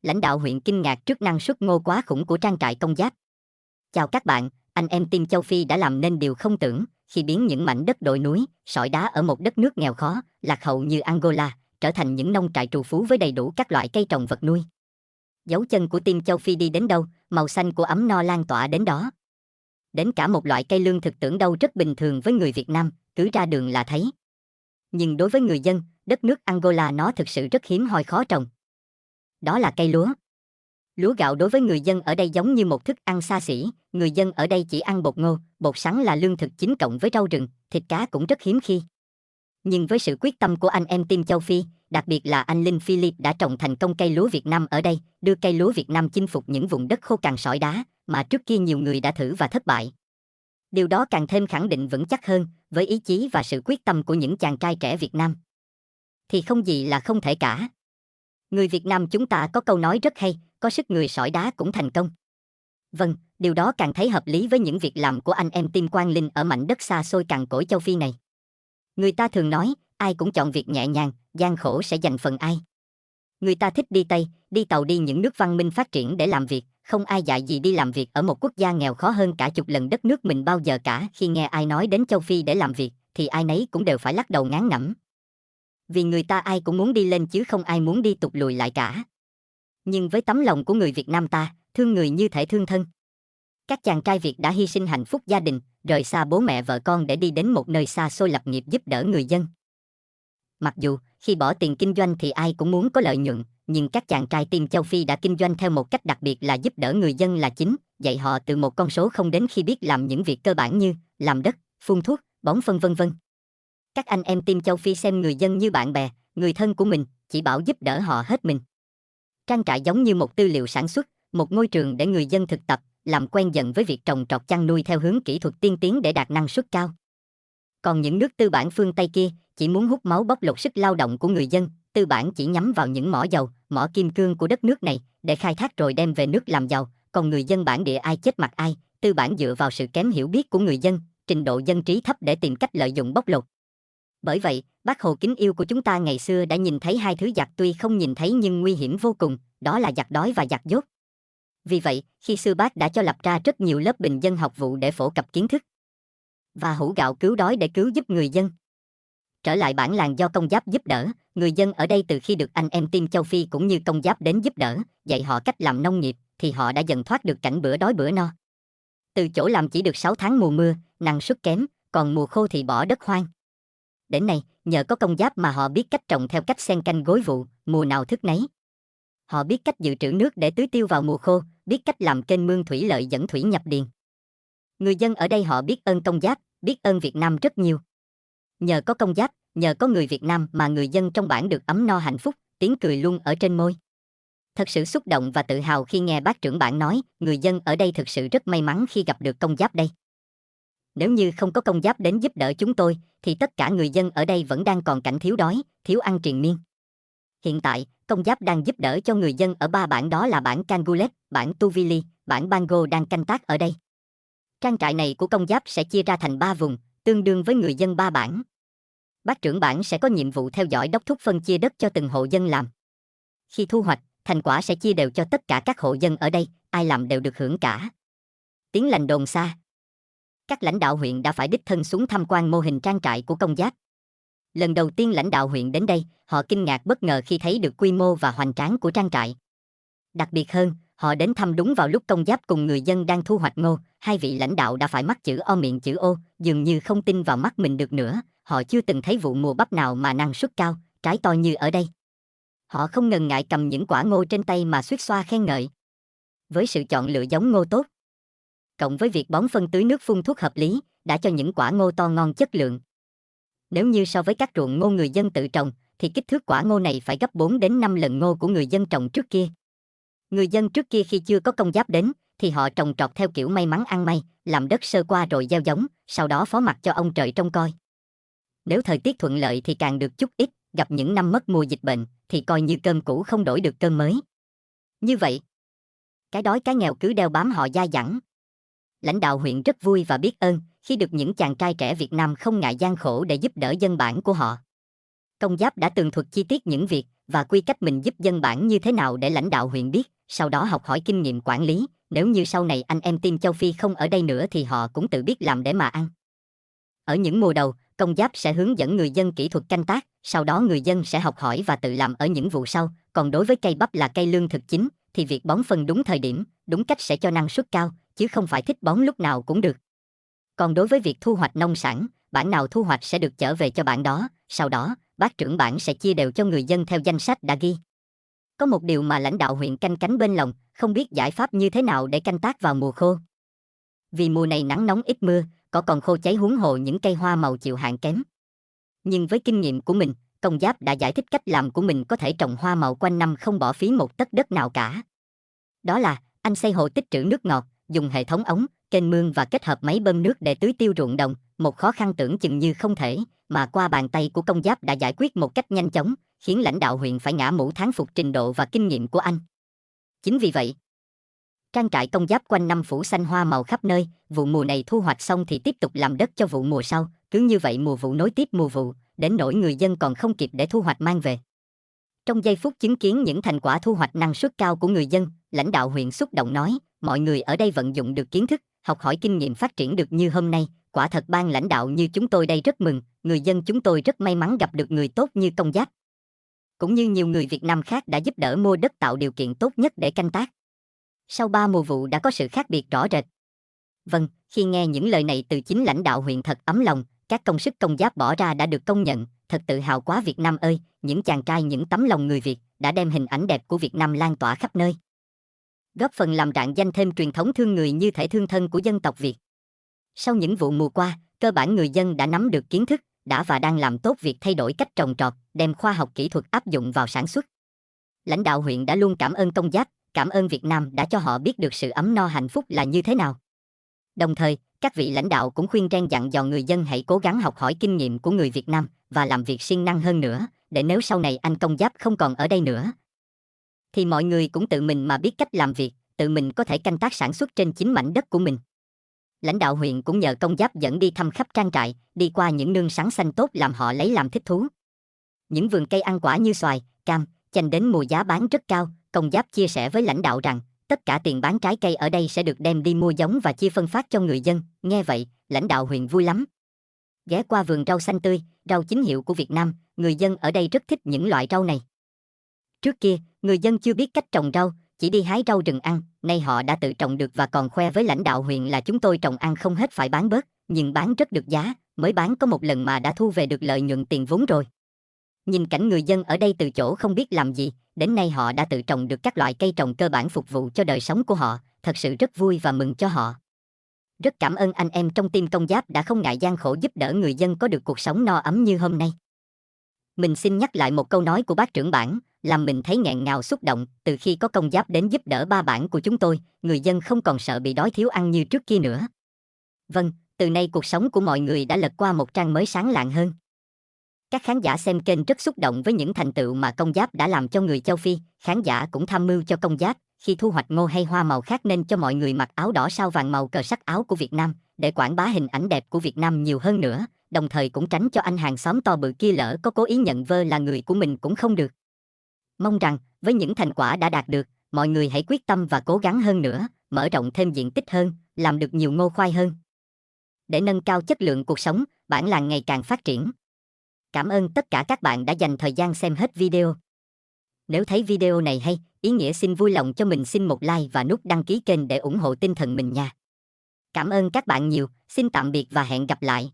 Lãnh đạo huyện kinh ngạc trước năng suất ngô quá khủng của trang trại Công Giáp. Chào các bạn, anh em team châu Phi đã làm nên điều không tưởng khi biến những mảnh đất đồi núi, sỏi đá ở một đất nước nghèo khó, lạc hậu như Angola, trở thành những nông trại trù phú với đầy đủ các loại cây trồng vật nuôi. Dấu chân của team châu Phi đi đến đâu, màu xanh của ấm no lan tỏa đến đó. Đến cả một loại cây lương thực tưởng đâu rất bình thường với người Việt Nam, cứ ra đường là thấy. Nhưng đối với người dân, đất nước Angola nó thực sự rất hiếm hoi khó trồng. Đó là cây lúa. Lúa gạo đối với người dân ở đây giống như một thức ăn xa xỉ, người dân ở đây chỉ ăn bột ngô, bột sắn là lương thực chính cộng với rau rừng, thịt cá cũng rất hiếm khi. Nhưng với sự quyết tâm của anh em team châu Phi, đặc biệt là anh Linh Philip đã trồng thành công cây lúa Việt Nam ở đây, đưa cây lúa Việt Nam chinh phục những vùng đất khô cằn sỏi đá, mà trước kia nhiều người đã thử và thất bại. Điều đó càng thêm khẳng định vững chắc hơn, với ý chí và sự quyết tâm của những chàng trai trẻ Việt Nam. Thì không gì là không thể cả. Người Việt Nam chúng ta có câu nói rất hay, có sức người sỏi đá cũng thành công. Vâng, điều đó càng thấy hợp lý với những việc làm của anh em team Quang Linh ở mảnh đất xa xôi cằn cỗi châu Phi này. Người ta thường nói, ai cũng chọn việc nhẹ nhàng, gian khổ sẽ dành phần ai. Người ta thích đi Tây, đi tàu đi những nước văn minh phát triển để làm việc, không ai dạy gì đi làm việc ở một quốc gia nghèo khó hơn cả chục lần đất nước mình bao giờ cả. Khi nghe ai nói đến châu Phi để làm việc, thì ai nấy cũng đều phải lắc đầu ngán ngẩm. Vì người ta ai cũng muốn đi lên chứ không ai muốn đi tụt lùi lại cả. Nhưng với tấm lòng của người Việt Nam ta, thương người như thể thương thân. Các chàng trai Việt đã hy sinh hạnh phúc gia đình, rời xa bố mẹ vợ con để đi đến một nơi xa xôi lập nghiệp giúp đỡ người dân. Mặc dù, khi bỏ tiền kinh doanh thì ai cũng muốn có lợi nhuận, nhưng các chàng trai team châu Phi đã kinh doanh theo một cách đặc biệt là giúp đỡ người dân là chính, dạy họ từ một con số không đến khi biết làm những việc cơ bản như làm đất, phun thuốc, bón phân vân vân. Các anh em team châu Phi xem người dân như bạn bè, người thân của mình, chỉ bảo giúp đỡ họ hết mình. Trang trại giống như một tư liệu sản xuất, một ngôi trường để người dân thực tập, làm quen dần với việc trồng trọt chăn nuôi theo hướng kỹ thuật tiên tiến để đạt năng suất cao. Còn những nước tư bản phương Tây kia, chỉ muốn hút máu bóc lột sức lao động của người dân, tư bản chỉ nhắm vào những mỏ dầu, mỏ kim cương của đất nước này, để khai thác rồi đem về nước làm giàu, còn người dân bản địa ai chết mặc ai, tư bản dựa vào sự kém hiểu biết của người dân, trình độ dân trí thấp để tìm cách lợi dụng bóc lột. Bởi vậy, Bác Hồ kính yêu của chúng ta ngày xưa đã nhìn thấy hai thứ giặc tuy không nhìn thấy nhưng nguy hiểm vô cùng, đó là giặc đói và giặc dốt. Vì vậy, khi xưa Bác đã cho lập ra rất nhiều lớp bình dân học vụ để phổ cập kiến thức và hũ gạo cứu đói để cứu giúp người dân. Trở lại bản làng do Công Giáp giúp đỡ, người dân ở đây từ khi được anh em team châu Phi cũng như Công Giáp đến giúp đỡ, dạy họ cách làm nông nghiệp, thì họ đã dần thoát được cảnh bữa đói bữa no. Từ chỗ làm chỉ được 6 tháng mùa mưa, năng suất kém, còn mùa khô thì bỏ đất hoang. Đến nay, nhờ có Công Giáp mà họ biết cách trồng theo cách xen canh gối vụ, mùa nào thức nấy. Họ biết cách dự trữ nước để tưới tiêu vào mùa khô, biết cách làm kênh mương thủy lợi dẫn thủy nhập điền. Người dân ở đây họ biết ơn Công Giáp, biết ơn Việt Nam rất nhiều. Nhờ có Công Giáp, nhờ có người Việt Nam mà người dân trong bản được ấm no hạnh phúc, tiếng cười luôn ở trên môi. Thật sự xúc động và tự hào khi nghe bác trưởng bản nói, người dân ở đây thực sự rất may mắn khi gặp được Công Giáp đây. Nếu như không có Công Giáp đến giúp đỡ chúng tôi, thì tất cả người dân ở đây vẫn đang còn cảnh thiếu đói, thiếu ăn triền miên. Hiện tại, Công Giáp đang giúp đỡ cho người dân ở 3 bản, đó là bản Cangulet, bản Tuvili, bản Bango đang canh tác ở đây. Trang trại này của Công Giáp sẽ chia ra thành 3 vùng, tương đương với người dân 3 bản. Bác trưởng bản sẽ có nhiệm vụ theo dõi đốc thúc phân chia đất cho từng hộ dân làm. Khi thu hoạch, thành quả sẽ chia đều cho tất cả các hộ dân ở đây, ai làm đều được hưởng cả. Tiếng lành đồn xa. Các lãnh đạo huyện đã phải đích thân xuống tham quan mô hình trang trại của Công Giáp. Lần đầu tiên lãnh đạo huyện đến đây, họ kinh ngạc bất ngờ khi thấy được quy mô và hoành tráng của trang trại. Đặc biệt hơn, họ đến thăm đúng vào lúc Công Giáp cùng người dân đang thu hoạch ngô, hai vị lãnh đạo đã phải mắc chữ O miệng chữ O, dường như không tin vào mắt mình được nữa, họ chưa từng thấy vụ mùa bắp nào mà năng suất cao, trái to như ở đây. Họ không ngần ngại cầm những quả ngô trên tay mà xuýt xoa khen ngợi. Với sự chọn lựa giống ngô tốt, cộng với việc bón phân tưới nước phun thuốc hợp lý, đã cho những quả ngô to ngon chất lượng. Nếu như so với các ruộng ngô người dân tự trồng, thì kích thước quả ngô này phải gấp 4 đến 5 lần ngô của người dân trồng trước kia. Người dân trước kia khi chưa có Công Giáp đến, thì họ trồng trọt theo kiểu may mắn ăn may, làm đất sơ qua rồi gieo giống, sau đó phó mặc cho ông trời trông coi. Nếu thời tiết thuận lợi thì càng được chút ít, gặp những năm mất mùa dịch bệnh, thì coi như cơm cũ không đổi được cơm mới. Như vậy, cái đói cái nghèo cứ đeo bám họ dai dẳng. Lãnh đạo huyện rất vui và biết ơn khi được những chàng trai trẻ Việt Nam không ngại gian khổ để giúp đỡ dân bản của họ. Công Giáp đã tường thuật chi tiết những việc và quy cách mình giúp dân bản như thế nào để lãnh đạo huyện biết, sau đó học hỏi kinh nghiệm quản lý, nếu như sau này anh em team châu Phi không ở đây nữa thì họ cũng tự biết làm để mà ăn. Ở những mùa đầu, công giáp sẽ hướng dẫn người dân kỹ thuật canh tác, sau đó người dân sẽ học hỏi và tự làm ở những vụ sau, còn đối với cây bắp là cây lương thực chính, thì việc bón phân đúng thời điểm, đúng cách sẽ cho năng suất cao, chứ không phải thích bón lúc nào cũng được. Còn đối với việc thu hoạch nông sản, bản nào thu hoạch sẽ được chở về cho bản đó, sau đó, bác trưởng bản sẽ chia đều cho người dân theo danh sách đã ghi. Có một điều mà lãnh đạo huyện canh cánh bên lòng, không biết giải pháp như thế nào để canh tác vào mùa khô. Vì mùa này nắng nóng ít mưa, cỏ còn khô cháy huống hồ những cây hoa màu chịu hạn kém. Nhưng với kinh nghiệm của mình, Công Giáp đã giải thích cách làm của mình có thể trồng hoa màu quanh năm không bỏ phí một tấc đất nào cả. Đó là, anh xây hồ tích trữ nước ngọt, dùng hệ thống ống, kênh mương và kết hợp máy bơm nước để tưới tiêu ruộng đồng, một khó khăn tưởng chừng như không thể, mà qua bàn tay của Công Giáp đã giải quyết một cách nhanh chóng, khiến lãnh đạo huyện phải ngã mũ thán phục trình độ và kinh nghiệm của anh. Chính vì vậy, trang trại Công Giáp quanh năm phủ xanh hoa màu khắp nơi, vụ mùa này thu hoạch xong thì tiếp tục làm đất cho vụ mùa sau, cứ như vậy mùa vụ nối tiếp mùa vụ, đến nỗi người dân còn không kịp để thu hoạch mang về. Trong giây phút chứng kiến những thành quả thu hoạch năng suất cao của người dân, lãnh đạo huyện xúc động nói, mọi người ở đây vận dụng được kiến thức, học hỏi kinh nghiệm phát triển được như hôm nay, quả thật ban lãnh đạo như chúng tôi đây rất mừng, người dân chúng tôi rất may mắn gặp được người tốt như Công Giáp. Cũng như nhiều người Việt Nam khác đã giúp đỡ mua đất tạo điều kiện tốt nhất để canh tác. Sau 3 mùa vụ đã có sự khác biệt rõ rệt. Vâng, khi nghe những lời này từ chính lãnh đạo huyện thật ấm lòng, các công sức Công Giáp bỏ ra đã được công nhận, thật tự hào quá Việt Nam ơi, những chàng trai những tấm lòng người Việt đã đem hình ảnh đẹp của Việt Nam lan tỏa khắp nơi. Góp phần làm rạng danh thêm truyền thống thương người như thể thương thân của dân tộc Việt. Sau những vụ mùa qua, cơ bản người dân đã nắm được kiến thức, đã và đang làm tốt việc thay đổi cách trồng trọt, đem khoa học kỹ thuật áp dụng vào sản xuất. Lãnh đạo huyện đã luôn cảm ơn Công Giáp, cảm ơn Việt Nam đã cho họ biết được sự ấm no hạnh phúc là như thế nào. Đồng thời, các vị lãnh đạo cũng khuyên răn dặn dò người dân hãy cố gắng học hỏi kinh nghiệm của người Việt Nam và làm việc siêng năng hơn nữa, để nếu sau này anh Công Giáp không còn ở đây nữa, thì mọi người cũng tự mình mà biết cách làm việc, tự mình có thể canh tác sản xuất trên chính mảnh đất của mình. Lãnh đạo huyện cũng nhờ Công Giáp dẫn đi thăm khắp trang trại, đi qua những nương sắn xanh tốt làm họ lấy làm thích thú. Những vườn cây ăn quả như xoài, cam, chanh đến mùa giá bán rất cao, Công Giáp chia sẻ với lãnh đạo rằng, tất cả tiền bán trái cây ở đây sẽ được đem đi mua giống và chia phân phát cho người dân, nghe vậy, lãnh đạo huyện vui lắm. Ghé qua vườn rau xanh tươi, rau chính hiệu của Việt Nam, người dân ở đây rất thích những loại rau này. Trước kia, người dân chưa biết cách trồng rau, chỉ đi hái rau rừng ăn, nay họ đã tự trồng được và còn khoe với lãnh đạo huyện là chúng tôi trồng ăn không hết phải bán bớt, nhưng bán rất được giá, mới bán có một lần mà đã thu về được lợi nhuận tiền vốn rồi. Nhìn cảnh người dân ở đây từ chỗ không biết làm gì, đến nay họ đã tự trồng được các loại cây trồng cơ bản phục vụ cho đời sống của họ, thật sự rất vui và mừng cho họ. Rất cảm ơn anh em trong team Công Giáp đã không ngại gian khổ giúp đỡ người dân có được cuộc sống no ấm như hôm nay. Mình xin nhắc lại một câu nói của bác trưởng bản, làm mình thấy nghẹn ngào xúc động, từ khi có Công Giáp đến giúp đỡ ba bản của chúng tôi, người dân không còn sợ bị đói thiếu ăn như trước kia nữa. Vâng, từ nay cuộc sống của mọi người đã lật qua một trang mới sáng lạng hơn. Các khán giả xem kênh rất xúc động với những thành tựu mà Công Giáp đã làm cho người châu Phi, khán giả cũng tham mưu cho Công Giáp, khi thu hoạch ngô hay hoa màu khác nên cho mọi người mặc áo đỏ sao vàng màu cờ sắc áo của Việt Nam, để quảng bá hình ảnh đẹp của Việt Nam nhiều hơn nữa, đồng thời cũng tránh cho anh hàng xóm to bự kia lỡ có cố ý nhận vơ là người của mình cũng không được. Mong rằng, với những thành quả đã đạt được, mọi người hãy quyết tâm và cố gắng hơn nữa, mở rộng thêm diện tích hơn, làm được nhiều ngô khoai hơn. Để nâng cao chất lượng cuộc sống, bản làng ngày càng phát triển. Cảm ơn tất cả các bạn đã dành thời gian xem hết video. Nếu thấy video này hay, ý nghĩa xin vui lòng cho mình xin một like và nút đăng ký kênh để ủng hộ tinh thần mình nha. Cảm ơn các bạn nhiều, xin tạm biệt và hẹn gặp lại.